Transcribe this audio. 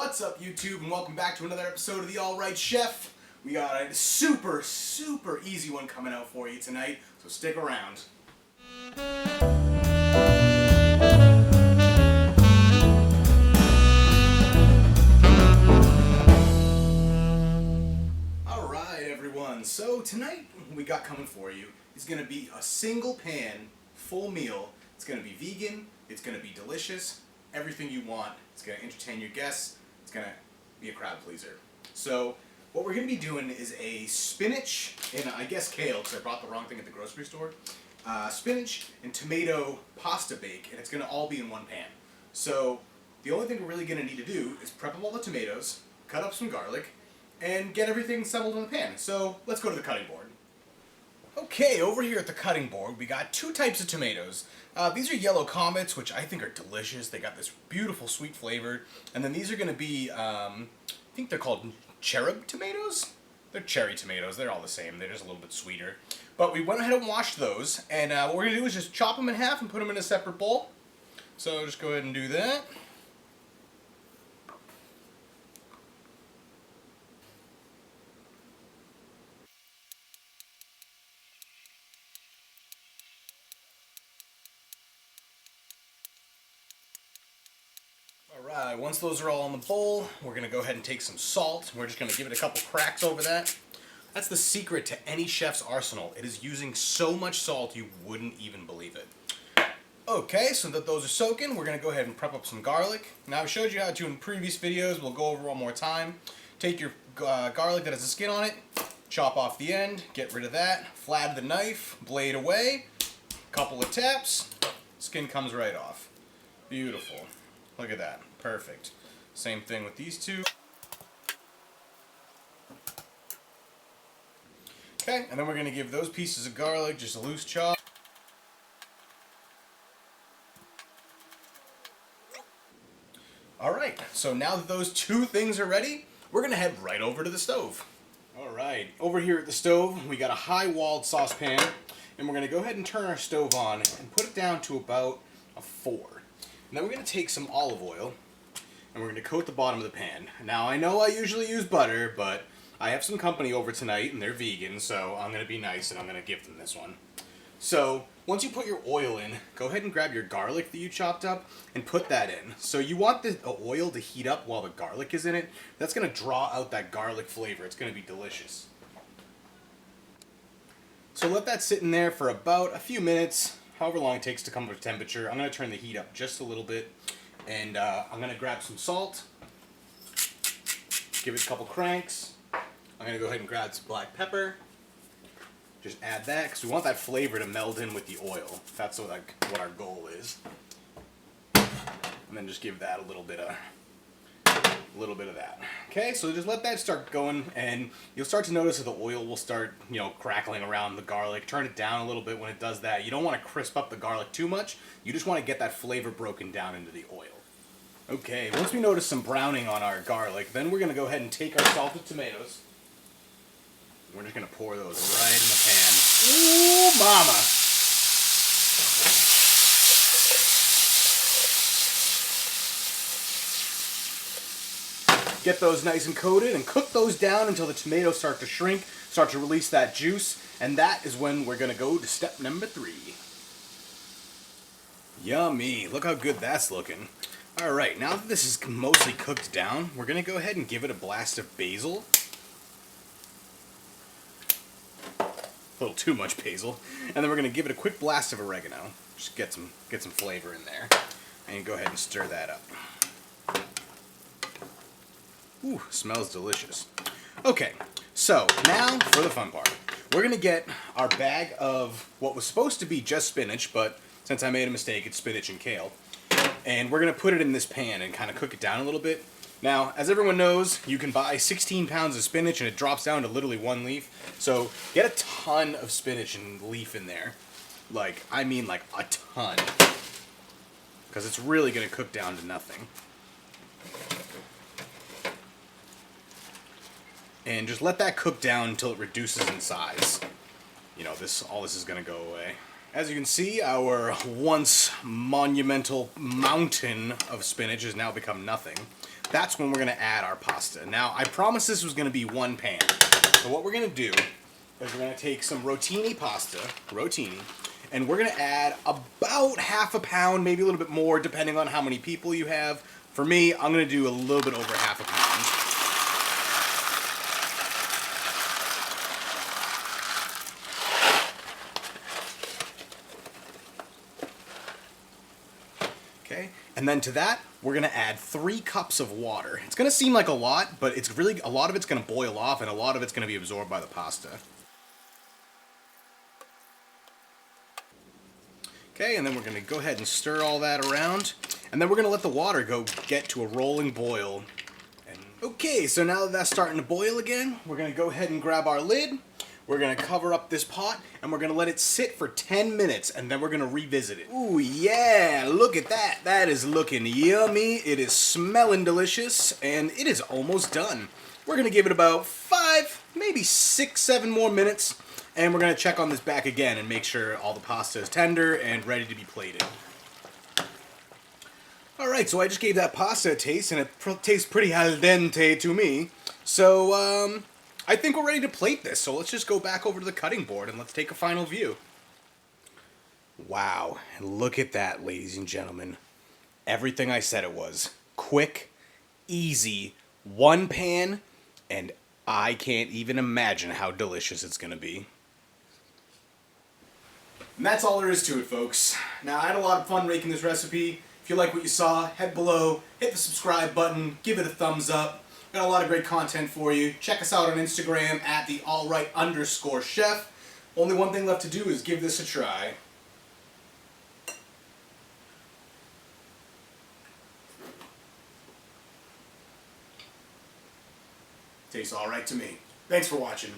What's up, YouTube, and welcome back to another episode of The Alright Chef. We got a super easy one coming out for you tonight, so stick around. Alright, everyone, so tonight we got coming for you is going to be a single pan, full meal. It's going to be vegan, it's going to be delicious, everything you want. It's going to entertain your guests. It's going to be a crowd pleaser. So what we're going to be doing is a spinach and I guess kale, because I brought the wrong thing at the grocery store. Spinach and tomato pasta bake, and it's going to all be in one pan. So the only thing we're really going to need to do is prep up all the tomatoes, cut up some garlic, and get everything settled in the pan. So let's go to the cutting board. Okay, over here at the cutting board, we got two types of tomatoes. These are yellow comets, which I think are delicious. They got this beautiful sweet flavor. And then these are going to be, I think they're called cherub tomatoes? They're cherry tomatoes. They're all the same. They're just a little bit sweeter. But we went ahead and washed those. And what we're going to do is just chop them in half and put them in a separate bowl. So just go ahead and do that. Alright, once those are all in the bowl, we're going to go ahead and take some salt. We're just going to give it a couple cracks over that. That's the secret to any chef's arsenal. It is using so much salt you wouldn't even believe it. Okay, so that those are soaking, we're going to go ahead and prep up some garlic. Now, I've showed you how to in previous videos. We'll go over one more time. Take your garlic that has a skin on it, chop off the end, get rid of that, flatten the knife, blade away, couple of taps, skin comes right off. Beautiful. Look at that. Perfect. Same thing with these two. Okay, and then we're going to give those pieces of garlic just a loose chop. Alright, so now that those two things are ready, we're going to head right over to the stove. Alright, over here at the stove, we got a high-walled saucepan, and we're going to go ahead and turn our stove on and put it down to about a 4. And then we're going to take some olive oil, and we're going to coat the bottom of the pan. Now, I know I usually use butter, but I have some company over tonight, and they're vegan, so I'm going to be nice, and I'm going to give them this one. So, once you put your oil in, go ahead and grab your garlic that you chopped up, and put that in. So you want the oil to heat up while the garlic is in it. That's going to draw out that garlic flavor. It's going to be delicious. So let that sit in there for about a few minutes, however long it takes to come to temperature. I'm going to turn the heat up just a little bit, and I'm going to grab some salt, give it a couple cranks. I'm going to go ahead and grab some black pepper. Just add that, because we want that flavor to meld in with the oil. That's what our goal is. And then just give that a little bit of that. Okay, so just let that start going, and you'll start to notice that the oil will start, crackling around the garlic. Turn it down a little bit when it does that. You don't want to crisp up the garlic too much. You just want to get that flavor broken down into the oil. Okay, once we notice some browning on our garlic, then we're going to go ahead and take our salted tomatoes. We're just going to pour those right in the pan. Ooh, mama! Get those nice and coated and cook those down until the tomatoes start to shrink, start to release that juice, and that is when we're going to go to step number 3. Yummy! Look how good that's looking. Alright, now that this is mostly cooked down, we're going to go ahead and give it a blast of basil. A little too much basil. And then we're going to give it a quick blast of oregano. Just get some flavor in there. And go ahead and stir that up. Ooh, smells delicious. Okay, so now for the fun part. We're going to get our bag of what was supposed to be just spinach, but since I made a mistake, it's spinach and kale. And we're going to put it in this pan and kind of cook it down a little bit. Now, as everyone knows, you can buy 16 pounds of spinach and it drops down to literally 1 leaf. So get a ton of spinach and leaf in there. I mean a ton. Because it's really going to cook down to nothing. And just let that cook down until it reduces in size. All this is going to go away. As you can see, our once monumental mountain of spinach has now become nothing. that's when we're going to add our pasta. Now, I promised this was going to be one pan. So what we're going to do is we're going to take some rotini pasta, and we're going to add about half a pound, maybe a little bit more, depending on how many people you have. For me, I'm going to do a little bit over half a pound. Okay, and then to that, we're going to add 3 cups of water. It's going to seem like a lot, but it's really, a lot of it's going to boil off, and a lot of it's going to be absorbed by the pasta. Okay, and then we're going to go ahead and stir all that around, and then we're going to let the water get to a rolling boil. Okay, so now that that's starting to boil again, we're going to go ahead and grab our lid. We're going to cover up this pot, and we're going to let it sit for 10 minutes, and then we're going to revisit it. Ooh, yeah, look at that. That is looking yummy. It is smelling delicious, and it is almost done. We're going to give it about 5, maybe 6, 7 more minutes, and we're going to check on this back again and make sure all the pasta is tender and ready to be plated. Alright, so I just gave that pasta a taste, and it tastes pretty al dente to me. So, I think we're ready to plate this, so let's just go back over to the cutting board and let's take a final view. Wow, and look at that, ladies and gentlemen. Everything I said it was. Quick, easy, one pan, and I can't even imagine how delicious it's going to be. And that's all there is to it, folks. Now, I had a lot of fun making this recipe. If you like what you saw, head below, hit the subscribe button, give it a thumbs up. Got a lot of great content for you. Check us out on Instagram at @theallright_chef. Only one thing left to do is give this a try. Tastes alright to me. Thanks for watching.